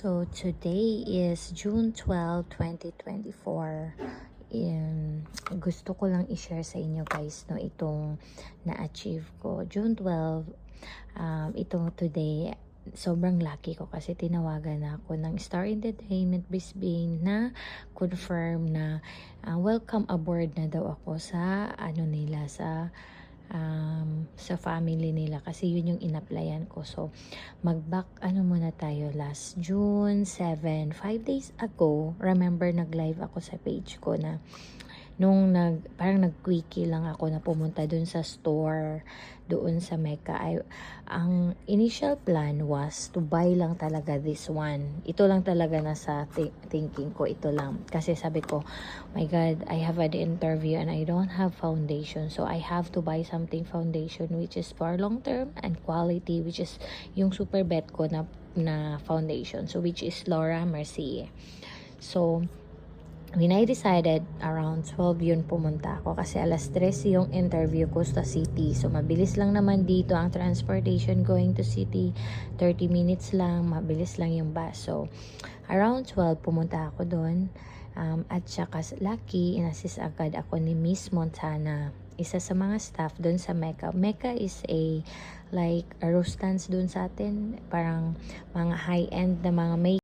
So today is June 12, 2024. Gusto ko lang i-share sa inyo guys no itong na-achieve ko. June 12, itong today, sobrang lucky ko kasi tinawagan ako ng Star Entertainment Brisbane na confirm na welcome aboard na daw ako sa nila sa family nila kasi yun yung in-applyan ko. So mag-back muna tayo last June 7, 5 days ago. Remember nag-live ako sa page ko na nung parang nag-quickie lang ako na pumunta dun sa store doon sa Mecca. Ang initial plan was to buy lang talaga this one. Ito lang talaga nasa thinking ko. Ito lang. Kasi sabi ko, my God, I have an interview and I don't have foundation. So, I have to buy something foundation which is for long term and quality, which is yung super bet ko na foundation. So, which is Laura Mercier. So, when I decided, around 12 yun pumunta ako kasi alas 3 yung interview ko sa city. So, mabilis lang naman dito ang transportation going to city. 30 minutes lang, mabilis lang yung bus. So, around 12 pumunta ako doon. At saka lucky, inassist agad ako ni Miss Montana, isa sa mga staff doon sa Mecca. Mecca is a like a Rustans doon sa atin. Parang mga high-end na mga